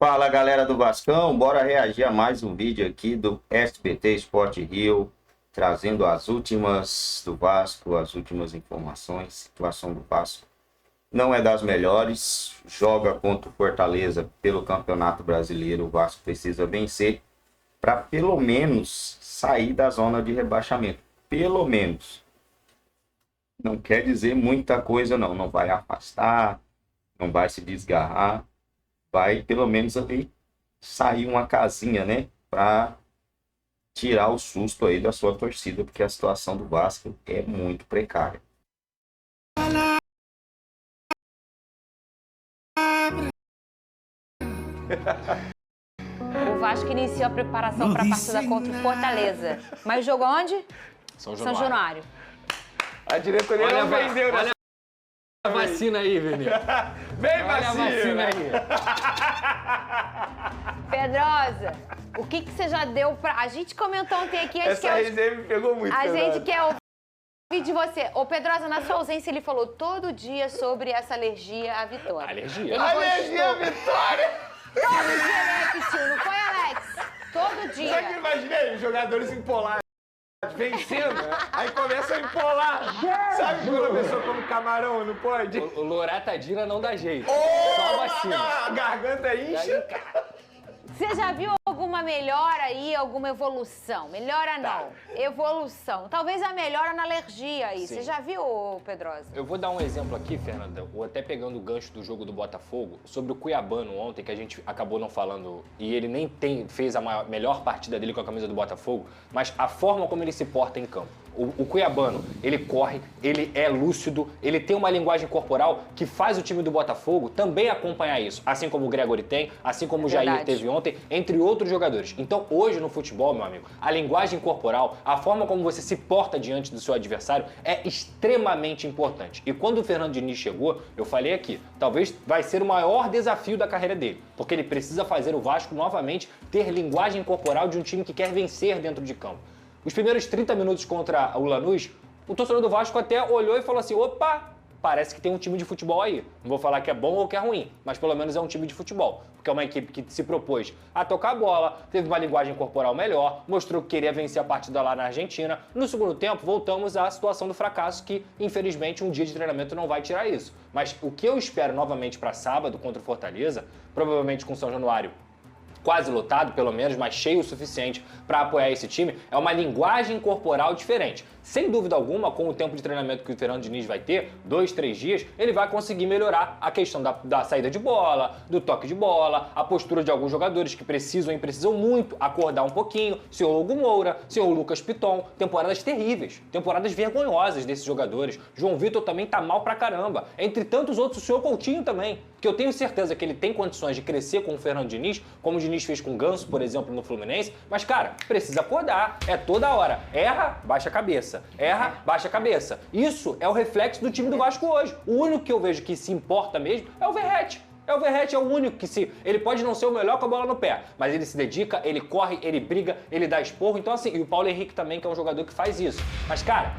Fala galera do Vascão, bora reagir a mais um vídeo aqui do SBT Sport Rio, trazendo as últimas do Vasco, as últimas informações. A situação do Vasco não é das melhores, joga contra o Fortaleza pelo Campeonato Brasileiro. O Vasco precisa vencer para pelo menos sair da zona de rebaixamento, pelo menos. Não quer dizer muita coisa não vai afastar, não vai se desgarrar. Vai pelo menos ali sair uma casinha, né? Para tirar o susto aí da sua torcida, porque a situação do Vasco é muito precária. O Vasco iniciou a preparação para a partida contra o Fortaleza. Mas jogou onde? São Januário. A diretoria não vendeu, né? A vacina aí, Vinícius. Vem Olha a vacina aí. Pedrosa, o que você já deu pra... A gente comentou ontem aqui... Essa resenha me pegou muito, A Pedrosa. gente quer ouvir de você. Ô, Pedrosa, na sua ausência, ele falou todo dia sobre essa alergia à vitória. Alergia? Ele Alergia à gostou. vitória! Todo dia, né, Pitinho? Não foi, Alex? Todo dia. Sabe que eu imaginei? Os jogadores empolados, vencendo, aí começam a empolar. Sabe quando a pessoa come camarão, não pode? O Loratadina não dá jeito. Oh, Só vacina. A garganta incha. Você já viu alguma melhora aí, alguma evolução? Melhora não, evolução. Talvez a melhora na alergia aí. Sim. Você já viu, Pedrosa? Eu vou dar um exemplo aqui, Fernanda, ou até pegando o gancho do jogo do Botafogo, sobre o Cuiabano ontem, que a gente acabou não falando, e ele nem fez a melhor partida dele com a camisa do Botafogo, mas a forma como ele se porta em campo. O Cuiabano, ele corre, ele é lúcido, ele tem uma linguagem corporal que faz o time do Botafogo também acompanhar isso, assim como o Gregory tem, assim como o Jair teve ontem, entre outros jogadores. Então, hoje no futebol, meu amigo, a linguagem corporal, a forma como você se porta diante do seu adversário é extremamente importante. E quando o Fernando Diniz chegou, eu falei aqui, talvez vai ser o maior desafio da carreira dele, porque ele precisa fazer o Vasco novamente ter linguagem corporal de um time que quer vencer dentro de campo. Os primeiros 30 minutos contra o Lanús, o torcedor do Vasco até olhou e falou assim, opa, parece que tem um time de futebol aí. Não vou falar que é bom ou que é ruim, mas pelo menos é um time de futebol. Porque é uma equipe que se propôs a tocar a bola, teve uma linguagem corporal melhor, mostrou que queria vencer a partida lá na Argentina. No segundo tempo, voltamos à situação do fracasso, que infelizmente um dia de treinamento não vai tirar isso. Mas o que eu espero novamente para sábado contra o Fortaleza, provavelmente com São Januário quase lotado, pelo menos, mas cheio o suficiente para apoiar esse time, é uma linguagem corporal diferente. Sem dúvida alguma, com o tempo de treinamento que o Fernando Diniz vai ter, 2, 3 dias, ele vai conseguir melhorar a questão da saída de bola, do toque de bola, a postura de alguns jogadores que precisam muito acordar um pouquinho. Senhor Hugo Moura, senhor Lucas Piton, temporadas terríveis, temporadas vergonhosas desses jogadores. João Vitor também tá mal pra caramba. Entre tantos outros, o senhor Coutinho também, que eu tenho certeza que ele tem condições de crescer com o Fernando Diniz, como o Diniz fez com o Ganso, por exemplo, no Fluminense, mas, cara, precisa acordar, é toda hora. Erra, baixa a cabeça. Erra, baixa a cabeça. Isso é o reflexo do time do Vasco hoje. O único que eu vejo que se importa mesmo é o Verratti. O Verratti é o único que ele pode não ser o melhor com a bola no pé, mas ele se dedica, ele corre, ele briga, ele dá esporro. Então, assim, e o Paulo Henrique também, que é um jogador que faz isso. Mas, cara,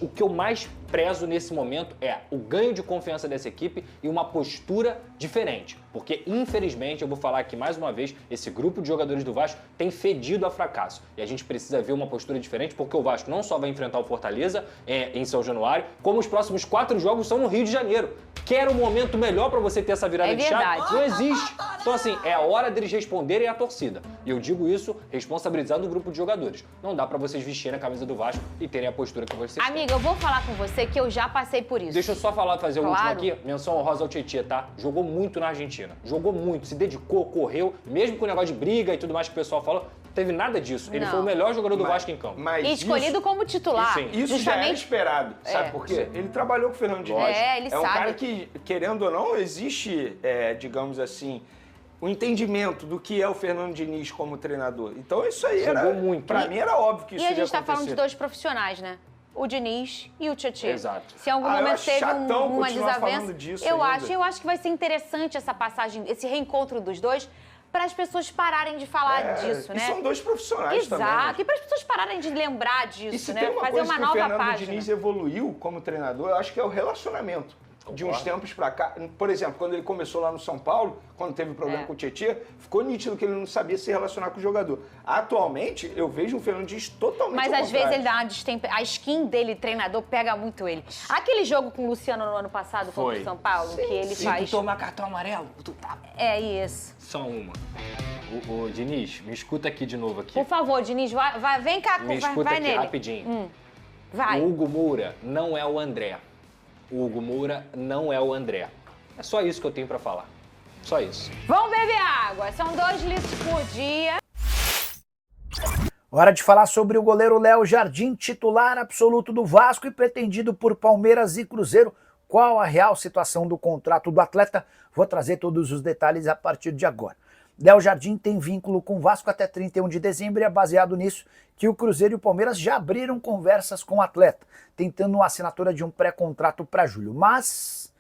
o que eu mais prezo nesse momento é o ganho de confiança dessa equipe e uma postura diferente. Porque, infelizmente, eu vou falar aqui mais uma vez, esse grupo de jogadores do Vasco tem fedido a fracasso. E a gente precisa ver uma postura diferente, porque o Vasco não só vai enfrentar o Fortaleza em São Januário, como os próximos 4 jogos são no Rio de Janeiro. Quer um momento melhor para você ter essa virada de chave? Não existe. Então, assim, é a hora deles responderem à torcida. E eu digo isso responsabilizando o grupo de jogadores. Não dá para vocês vestirem a camisa do Vasco e terem a postura que vocês têm. Amiga, eu vou falar com você que eu já passei por isso. Deixa eu só fazer o último aqui. Menção honrosa ao Tietchan, tá? Jogou muito na Argentina. Jogou muito, se dedicou, correu. Mesmo com o negócio de briga e tudo mais que o pessoal falou, não teve nada disso. Ele foi o melhor jogador do Vasco em campo. E escolhido como titular. Sim. Isso já era esperado, sabe por quê? Ele trabalhou com o Fernando Diniz. Ele é um sabe. cara que, querendo ou não, existe, digamos assim, o entendimento do que é o Fernando Diniz como treinador. Então isso aí Jogou muito. Pra mim era óbvio que isso ia acontecer. E a gente tá falando de 2 profissionais, né? O Diniz e o Tietchan. Exato. Se em algum momento teve uma continuar falando desavença, disso eu ainda. acho que vai ser interessante essa passagem, esse reencontro dos dois, para as pessoas pararem de falar disso, né? E são 2 profissionais também. Exato. E para as pessoas pararem de lembrar disso, E se né? tem uma Fazer coisa uma que o nova Fernando página. Diniz evoluiu como treinador, eu acho que é o relacionamento. de uns tempos pra cá. Por exemplo, quando ele começou lá no São Paulo, quando teve problema com o Tietê, ficou nítido que ele não sabia se relacionar com o jogador. Atualmente, eu vejo o Fernando Diniz totalmente Mas ao às vezes contrário. ele dá uma a skin dele, treinador, pega muito ele. Aquele jogo com o Luciano no ano passado contra Foi. o São Paulo, que ele Se faz... tu tomar cartão amarelo, tu tá... É isso. Só uma. Ô, Diniz, me escuta aqui de novo aqui. Por favor, Diniz, vem cá, Me vai, escuta vai aqui nele. rapidinho. Vai. O Hugo Moura não é o André. O Hugo Moura não é o André. É só isso que eu tenho pra falar. Só isso. Vamos beber água. São 2 litros por dia. Hora de falar sobre o goleiro Léo Jardim, titular absoluto do Vasco e pretendido por Palmeiras e Cruzeiro. Qual a real situação do contrato do atleta? Vou trazer todos os detalhes a partir de agora. Léo Jardim tem vínculo com o Vasco até 31 de dezembro e é baseado nisso que o Cruzeiro e o Palmeiras já abriram conversas com o atleta, tentando a assinatura de um pré-contrato para julho. Mas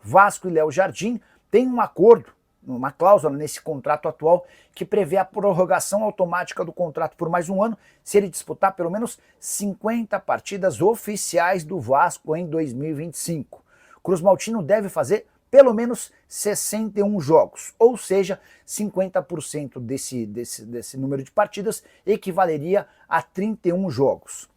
Vasco e Léo Jardim têm um acordo, uma cláusula nesse contrato atual que prevê a prorrogação automática do contrato por mais um ano se ele disputar pelo menos 50 partidas oficiais do Vasco em 2025. Cruz Maltino deve fazer pelo menos 61 jogos, ou seja, 50% desse número de partidas equivaleria a 31 jogos.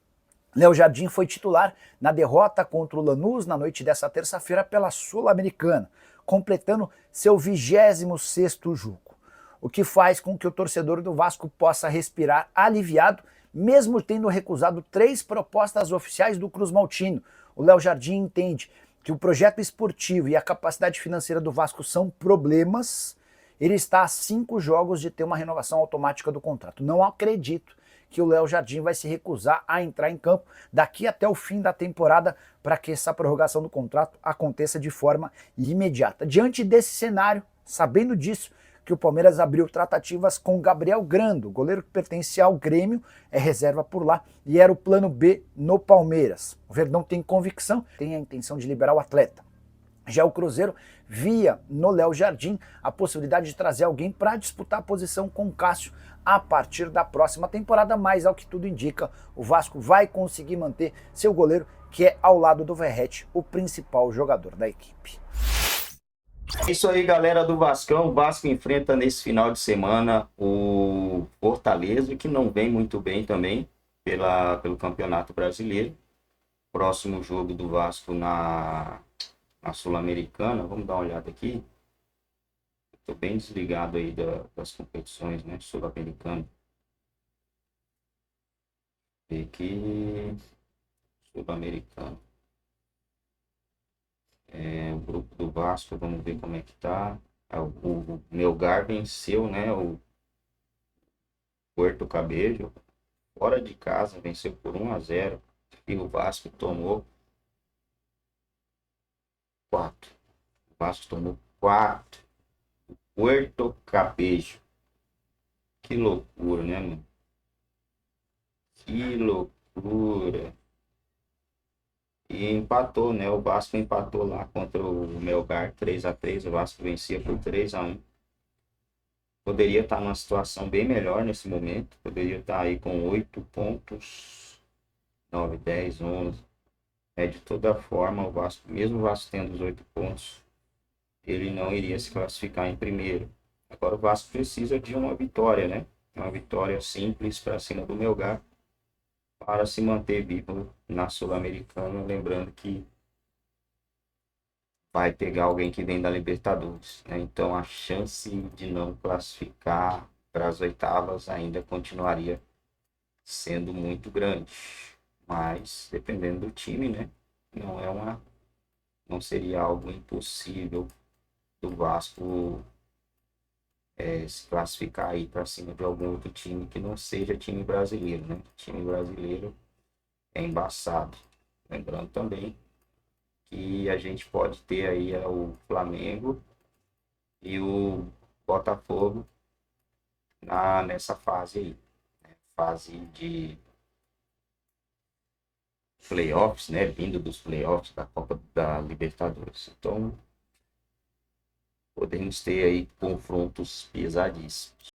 Léo Jardim foi titular na derrota contra o Lanús na noite dessa terça-feira pela Sul-Americana, completando seu 26º jogo, o que faz com que o torcedor do Vasco possa respirar aliviado, mesmo tendo recusado 3 propostas oficiais do Cruz Maltino. O Léo Jardim entende que o projeto esportivo e a capacidade financeira do Vasco são problemas. Ele está a 5 jogos de ter uma renovação automática do contrato. Não acredito que o Léo Jardim vai se recusar a entrar em campo daqui até o fim da temporada para que essa prorrogação do contrato aconteça de forma imediata. Diante desse cenário, sabendo disso, que o Palmeiras abriu tratativas com Gabriel Grando, goleiro que pertence ao Grêmio, é reserva por lá e era o plano B no Palmeiras. O Verdão tem convicção, tem a intenção de liberar o atleta. Já o Cruzeiro via no Léo Jardim a possibilidade de trazer alguém para disputar a posição com o Cássio a partir da próxima temporada, mas ao que tudo indica, o Vasco vai conseguir manter seu goleiro, que é ao lado do Verratti, o principal jogador da equipe. É isso aí, galera do Vascão. O Vasco enfrenta nesse final de semana o Fortaleza, que não vem muito bem também pelo Campeonato Brasileiro. Próximo jogo do Vasco na Sul-Americana. Vamos dar uma olhada aqui. Estou bem desligado aí das competições, né, Sul-Americana. Aqui, Sul-Americana. O grupo do Vasco, vamos ver como é que tá. O Melgar venceu, né, o Puerto Cabello, fora de casa, venceu por 1-0. E o Vasco tomou 4. O Vasco tomou 4. O Puerto Cabello. Que loucura, né, mano? Que loucura. E empatou, né? O Vasco empatou lá contra o Melgar 3-3. O Vasco vencia por 3-1. Poderia estar numa situação bem melhor nesse momento. Poderia estar aí com 8 pontos. 9, 10, 11. De toda forma, o Vasco, mesmo o Vasco tendo os 8 pontos, ele não iria se classificar em primeiro. Agora o Vasco precisa de uma vitória, né? Uma vitória simples para cima do Melgar, para se manter vivo na Sul-Americana, lembrando que vai pegar alguém que vem da Libertadores, né? Então a chance de não classificar para as oitavas ainda continuaria sendo muito grande, mas dependendo do time, né? Não seria algo impossível do Vasco se classificar aí para cima de algum outro time que não seja time brasileiro, né? Time brasileiro é embaçado. Lembrando também que a gente pode ter aí o Flamengo e o Botafogo nessa fase aí, né? Fase de playoffs, né? Vindo dos playoffs da Copa da Libertadores. Então podemos ter aí confrontos pesadíssimos.